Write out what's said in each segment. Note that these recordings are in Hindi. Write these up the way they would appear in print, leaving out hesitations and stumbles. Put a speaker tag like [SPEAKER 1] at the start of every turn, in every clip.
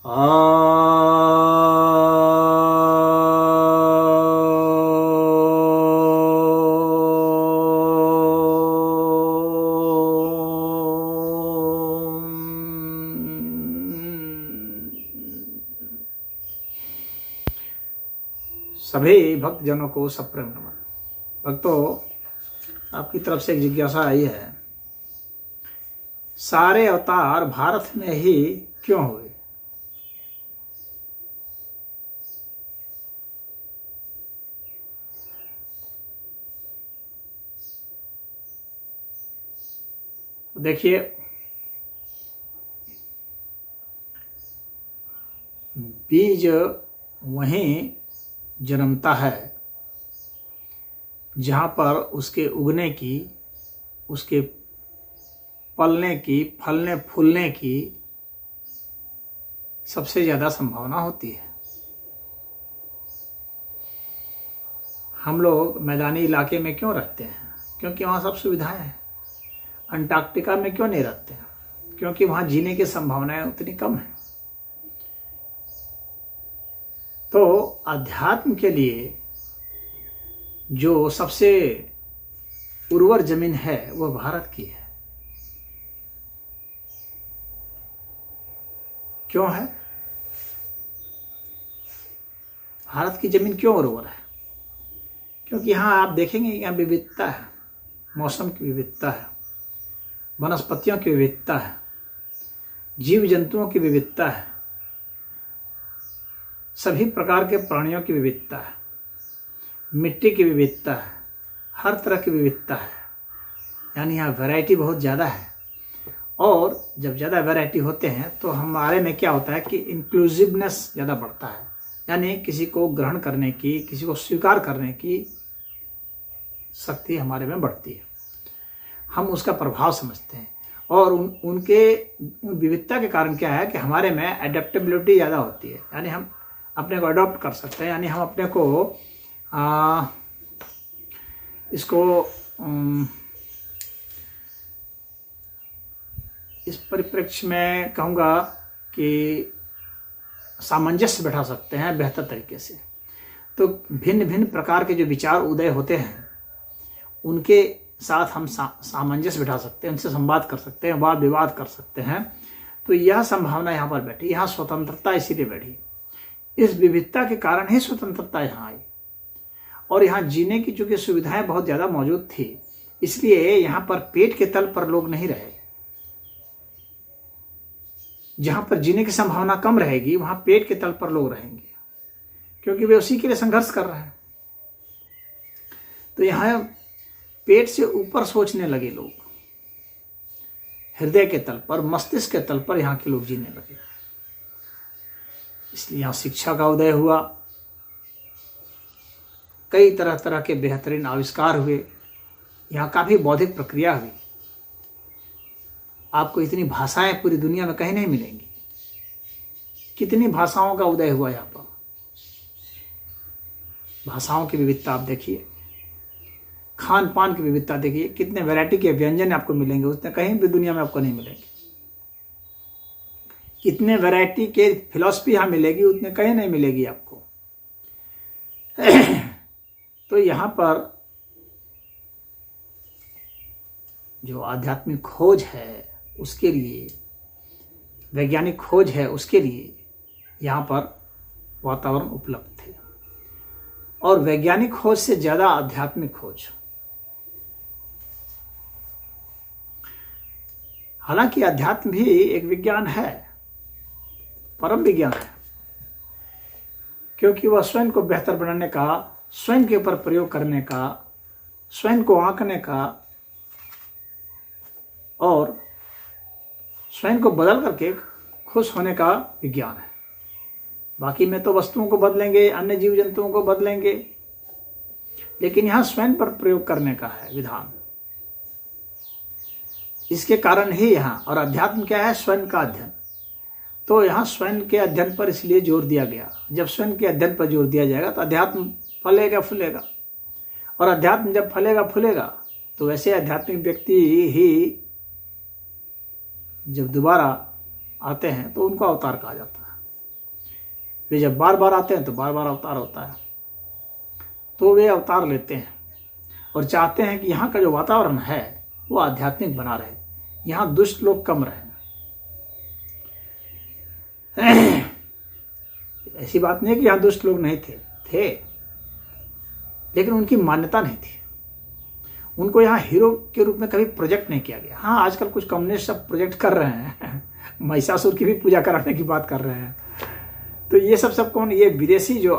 [SPEAKER 1] सभी भक्तजनों को सप्रेम नमन। भक्तों, आपकी तरफ से एक जिज्ञासा आई है, सारे अवतार भारत में ही क्यों हुए? देखिए, बीज वहीं जन्मता है जहाँ पर उसके उगने की, उसके पलने की, फलने फूलने की सबसे ज़्यादा संभावना होती है। हम लोग मैदानी इलाके में क्यों रहते हैं? क्योंकि वहाँ सब सुविधाएं हैं। अंटार्कटिका में क्यों नहीं रहते हैं? क्योंकि वहाँ जीने की संभावनाएं उतनी कम है। तो अध्यात्म के लिए जो सबसे उर्वर जमीन है वह भारत की है। क्यों है? भारत की जमीन क्यों उर्वर है? क्योंकि यहाँ आप देखेंगे यहाँ विविधता है, मौसम की विविधता है, वनस्पतियों की विविधता है, जीव जंतुओं की विविधता है, सभी प्रकार के प्राणियों की विविधता है, मिट्टी की विविधता है, हर तरह की विविधता है। यानी यहाँ वैरायटी बहुत ज़्यादा है। और जब ज़्यादा वैरायटी होते हैं तो हमारे में क्या होता है कि इंक्लूसिवनेस ज़्यादा बढ़ता है। यानी किसी को ग्रहण करने की, किसी को स्वीकार करने की शक्ति हमारे में बढ़ती है। हम उसका प्रभाव समझते हैं। और उनके विविधता के कारण क्या है कि हमारे में एडेप्टेबिलिटी ज़्यादा होती है। यानी हम अपने को अडॉप्ट कर सकते हैं। यानी हम अपने को इस परिप्रेक्ष्य में कहूँगा कि सामंजस्य बैठा सकते हैं बेहतर तरीके से। तो भिन्न भिन्न प्रकार के जो विचार उदय होते हैं उनके साथ हम सामंजस्य बैठा सकते हैं, उनसे संवाद कर सकते हैं, वाद विवाद कर सकते हैं। तो यह संभावना यहाँ पर बैठी। यहाँ स्वतंत्रता इसीलिए बैठी। इस विविधता के कारण ही स्वतंत्रता यहाँ आई। और यहाँ जीने की चूंकि सुविधाएं बहुत ज़्यादा मौजूद थी, इसलिए यहाँ पर पेट के तल पर लोग नहीं रहे। जहाँ पर जीने की संभावना कम रहेगी वहाँ पेट के तल पर लोग रहेंगे, क्योंकि वे उसी के लिए संघर्ष कर रहे हैं। तो यहाँ पेट से ऊपर सोचने लगे लोग, हृदय के तल पर, मस्तिष्क के तल पर यहाँ के लोग जीने लगे। इसलिए यहाँ शिक्षा का उदय हुआ, कई तरह तरह के बेहतरीन आविष्कार हुए, यहाँ काफ़ी बौद्धिक प्रक्रिया हुई। आपको इतनी भाषाएं पूरी दुनिया में कहीं नहीं मिलेंगी। कितनी भाषाओं का उदय हुआ यहाँ पर। भाषाओं की विविधता आप देखिए, खान पान की विविधता देखिए, कितने वैरायटी के व्यंजन आपको मिलेंगे, उतने कहीं भी दुनिया में आपको नहीं मिलेंगे। कितने वैरायटी के फिलॉसफी यहाँ मिलेगी, उतने कहीं नहीं मिलेगी आपको। तो यहाँ पर जो आध्यात्मिक खोज है उसके लिए, वैज्ञानिक खोज है उसके लिए यहाँ पर वातावरण उपलब्ध थे। और वैज्ञानिक खोज से ज़्यादा आध्यात्मिक खोज। हालांकि अध्यात्म भी एक विज्ञान है, परम विज्ञान है, क्योंकि वह स्वयं को बेहतर बनाने का, स्वयं के ऊपर प्रयोग करने का, स्वयं को आंकने का और स्वयं को बदल करके खुश होने का विज्ञान है। बाकी में तो वस्तुओं को बदलेंगे, अन्य जीव जंतुओं को बदलेंगे, लेकिन यहाँ स्वयं पर प्रयोग करने का है विधान। इसके कारण ही यहाँ, और अध्यात्म क्या है? स्वयं का अध्ययन। तो यहाँ स्वयं के अध्ययन पर इसलिए जोर दिया गया। जब स्वयं के अध्ययन पर जोर दिया जाएगा तो अध्यात्म फलेगा फूलेगा। और अध्यात्म जब फलेगा फूलेगा तो वैसे आध्यात्मिक व्यक्ति ही जब दोबारा आते हैं तो उनको अवतार कहा जाता है। वे जब बार बार आते हैं तो बार बार अवतार होता है। तो वे अवतार लेते हैं और चाहते हैं कि यहाँ का जो वातावरण है वो आध्यात्मिक बना रहे, यहाँ दुष्ट लोग कम रहे। ऐसी बात नहीं है कि यहाँ दुष्ट लोग नहीं थे, लेकिन उनकी मान्यता नहीं थी। उनको यहाँ हीरो के रूप में कभी प्रोजेक्ट नहीं किया गया। हाँ, आजकल कुछ कम्युनिस्ट सब प्रोजेक्ट कर रहे हैं, महिषासुर की भी पूजा कराने की बात कर रहे हैं। तो ये सब कौन, ये विदेशी जो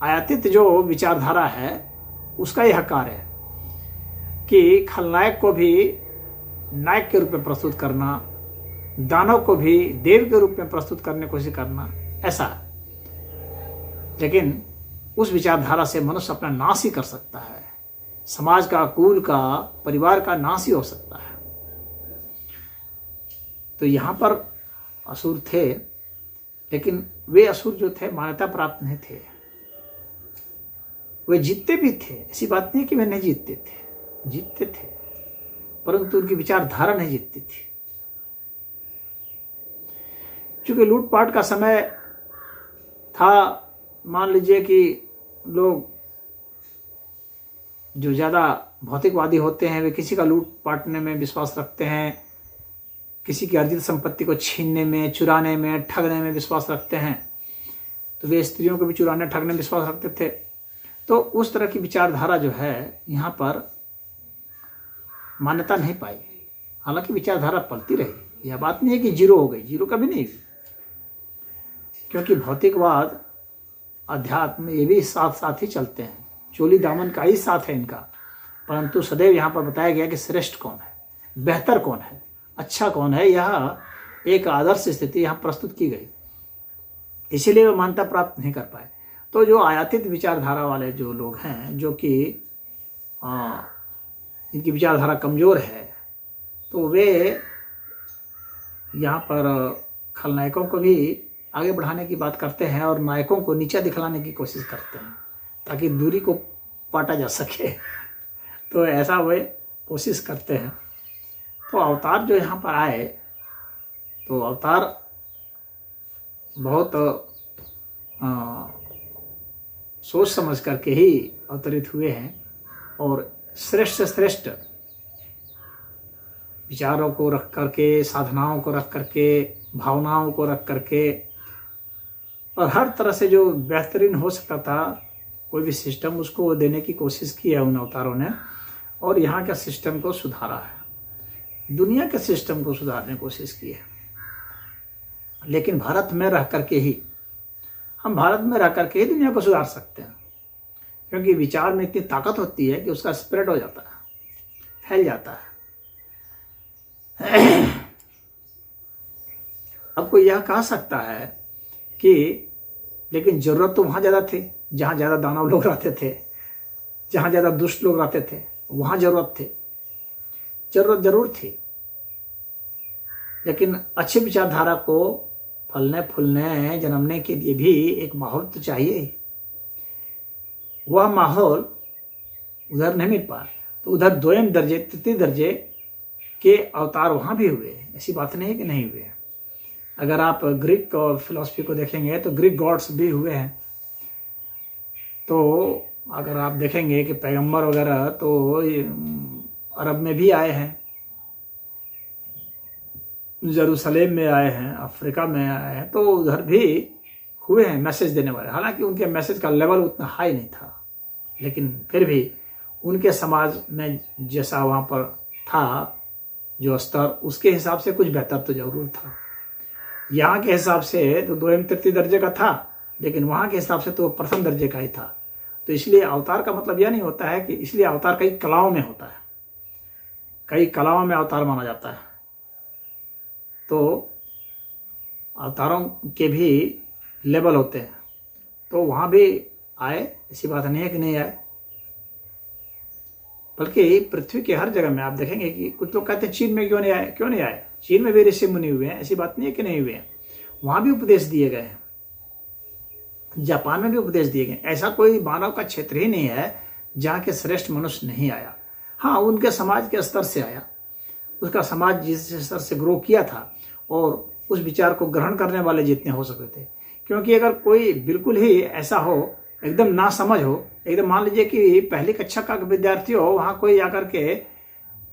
[SPEAKER 1] आयातित जो विचारधारा है उसका यह कार्य है कि खलनायक को भी नायक के रूप में प्रस्तुत करना, दानव को भी देव के रूप में प्रस्तुत करने की कोशिश करना, ऐसा। लेकिन उस विचारधारा से मनुष्य अपना नाश ही कर सकता है, समाज का, कुल का, परिवार का नाश ही हो सकता है। तो यहाँ पर असुर थे, लेकिन वे असुर जो थे मान्यता प्राप्त नहीं थे। वे जीतते भी थे, ऐसी बात नहीं कि वे नहीं जीतते थे, जीतते थे, परंतु उनकी विचारधारा नहीं जीतती थी। चूंकि लूटपाट का समय था, मान लीजिए कि लोग जो ज़्यादा भौतिकवादी होते हैं वे किसी का लूट पाटने में विश्वास रखते हैं, किसी की अर्जित संपत्ति को छीनने में, चुराने में, ठगने में विश्वास रखते हैं। तो वे स्त्रियों को भी चुराने, ठगने में विश्वास रखते थे। तो उस तरह की विचारधारा जो है यहाँ पर मान्यता नहीं पाई। हालांकि विचारधारा पलती रही, यह बात नहीं है कि जीरो हो गई, जीरो कभी नहीं, क्योंकि भौतिकवाद, अध्यात्म ये भी साथ साथ ही चलते हैं, चोली दामन का ही साथ है इनका। परंतु सदैव यहाँ पर बताया गया कि श्रेष्ठ कौन है, बेहतर कौन है, अच्छा कौन है, यह एक आदर्श स्थिति यहाँ प्रस्तुत की गई। इसीलिए वे मान्यता प्राप्त नहीं कर पाए। तो जो आयातित विचारधारा वाले जो लोग हैं, जो कि इनकी विचारधारा कमज़ोर है, तो वे यहाँ पर खलनायकों को भी आगे बढ़ाने की बात करते हैं और नायकों को नीचा दिखलाने की कोशिश करते हैं ताकि दूरी को पाटा जा सके। तो ऐसा वे कोशिश करते हैं। तो अवतार जो यहाँ पर आए, तो अवतार बहुत सोच समझ करके ही अवतरित हुए हैं और श्रेष्ठ से श्रेष्ठ विचारों को रख करके, साधनाओं को रख करके, भावनाओं को रख करके, और हर तरह से जो बेहतरीन हो सकता था कोई भी सिस्टम, उसको देने की कोशिश की है उन अवतारों ने। और यहाँ के सिस्टम को सुधारा है, दुनिया के सिस्टम को सुधारने की कोशिश की है। लेकिन भारत में रह करके ही, हम भारत में रह करके ही दुनिया को सुधार सकते हैं, क्योंकि विचार में इतनी ताकत होती है कि उसका स्प्रेड हो जाता है, फैल जाता है। अब कोई यह कह सकता है कि लेकिन जरूरत तो वहाँ ज़्यादा थी, जहाँ ज़्यादा दानव लोग रहते थे, जहाँ ज़्यादा दुष्ट लोग रहते थे, वहाँ जरूरत थी। जरूरत जरूर थी, लेकिन अच्छी विचारधारा को फलने फूलने, जन्मने के लिए भी एक माहौल तो चाहिए। वह माहौल उधर नहीं मिल पाया, तो उधर द्वितीय दर्जे, तृतीय दर्जे के अवतार वहाँ भी हुए। ऐसी बात नहीं है कि नहीं हुए। अगर आप ग्रीक और फिलॉसफी को देखेंगे तो ग्रीक गॉड्स भी हुए हैं। तो अगर आप देखेंगे कि पैगंबर वगैरह तो अरब में भी आए हैं, जेरूसलेम में आए हैं, अफ्रीका में आए हैं, तो उधर भी हुए हैं मैसेज देने वाले। हालांकि उनके मैसेज का लेवल उतना हाई नहीं था, लेकिन फिर भी उनके समाज में जैसा वहाँ पर था जो स्तर, उसके हिसाब से कुछ बेहतर तो जरूर था। यहाँ के हिसाब से तो द्वितीय तृतीय दर्जे का था, लेकिन वहाँ के हिसाब से तो प्रथम दर्जे का ही था। तो इसलिए अवतार का मतलब यह नहीं होता है कि, इसलिए अवतार कई कलाओं में होता है, कई कलाओं में अवतार माना जाता है। तो अवतारों के भी लेवल होते हैं, तो वहाँ भी आए, ऐसी बात नहीं है कि नहीं आए। बल्कि पृथ्वी के हर जगह में आप देखेंगे कि कुछ लोग कहते हैं चीन में क्यों नहीं आए, क्यों नहीं आए। चीन में भी ऋषि मुनि हुए हैं, ऐसी बात नहीं है कि नहीं हुए हैं, वहाँ भी उपदेश दिए गए हैं। जापान में भी उपदेश दिए गए। ऐसा कोई मानव का क्षेत्र ही नहीं है जहाँ के श्रेष्ठ मनुष्य नहीं आया। हाँ, उनके समाज के स्तर से आया, उसका समाज जिस स्तर से ग्रो किया था और उस विचार को ग्रहण करने वाले जितने हो सकते थे। क्योंकि अगर कोई बिल्कुल ही ऐसा हो, एकदम ना समझ हो, एकदम मान लीजिए कि पहली कक्षा का विद्यार्थी हो, वहाँ कोई आकर के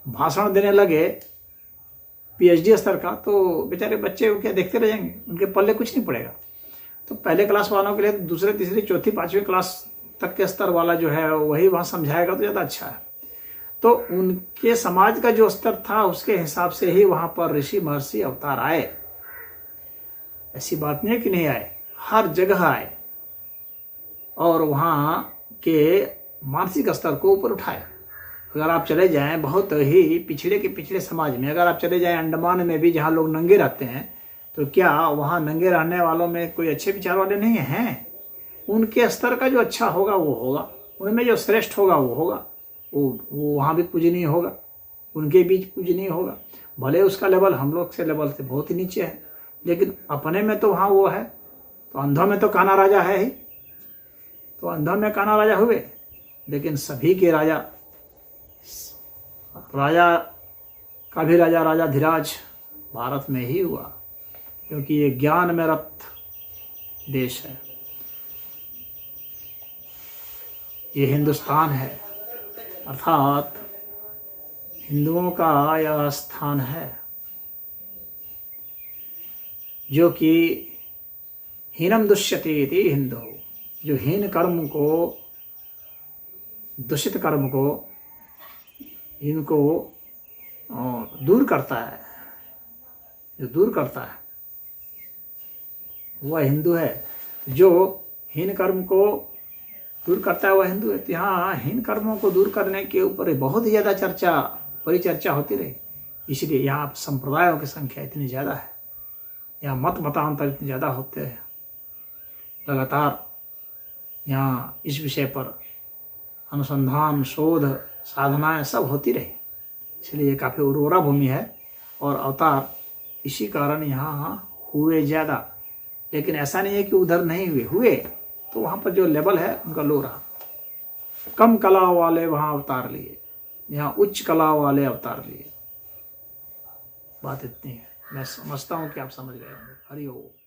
[SPEAKER 1] भाषण देने लगे PhD स्तर का, तो बेचारे बच्चे क्या देखते रह जाएंगे, उनके पल्ले कुछ नहीं पड़ेगा। तो पहले क्लास वालों के लिए दूसरे तीसरी चौथी पाँचवीं क्लास तक के स्तर वाला जो है वही वहाँ समझाएगा तो ज़्यादा अच्छा है। तो उनके समाज का जो स्तर था उसके हिसाब से ही वहाँ पर ऋषि महर्षि अवतार आए। ऐसी बात नहीं है कि नहीं आए, हर जगह आए और वहाँ के मानसिक स्तर को ऊपर उठाए। अगर आप चले जाएं बहुत ही पिछड़े के पिछड़े समाज में, अगर आप चले जाएं अंडमान में भी जहाँ लोग नंगे रहते हैं, तो क्या वहाँ नंगे रहने वालों में कोई अच्छे विचार वाले नहीं हैं? उनके स्तर का जो अच्छा होगा वो होगा, उनमें जो श्रेष्ठ होगा वो होगा, वो वहाँ भी पूजनीय होगा, उनके बीच पूजनीय होगा। भले उसका लेवल हम लोग से लेवल से बहुत ही नीचे है, लेकिन अपने में तो वहाँ वो है। तो अंधों में तो कान्हा राजा है ही, तो अंधों में कान्हा राजा हुए, लेकिन सभी के राजा का भी राजा धीराज भारत में ही हुआ, क्योंकि ये ज्ञान में रत देश है, ये हिंदुस्तान है, अर्थात हिंदुओं का यह स्थान है जो कि हीनम दुष्यते इति हिंदु, जो हीन कर्म को, दूषित कर्म को, इनको दूर करता है, जो दूर करता है वह हिंदू है। जो हीन कर्म को दूर करता है वह हिंदू है। तो यहाँ हीन कर्मों को दूर करने के ऊपर बहुत ही ज़्यादा परिचर्चा होती रही, इसलिए यहाँ संप्रदायों की संख्या इतनी ज़्यादा है, यहाँ मतांतर इतने ज़्यादा होते हैं। लगातार यहाँ इस विषय पर अनुसंधान, शोध, साधनाएं सब होती रही, इसलिए काफ़ी उर्वरा भूमि है और अवतार इसी कारण यहाँ हुए ज़्यादा। लेकिन ऐसा नहीं है कि उधर नहीं हुए, तो वहाँ पर जो लेवल है उनका लो रहा। कम कला वाले वहाँ अवतार लिए, यहाँ उच्च कला वाले अवतार लिए। बात इतनी है, मैं समझता हूँ कि आप समझ गए होंगे। हरि ओम।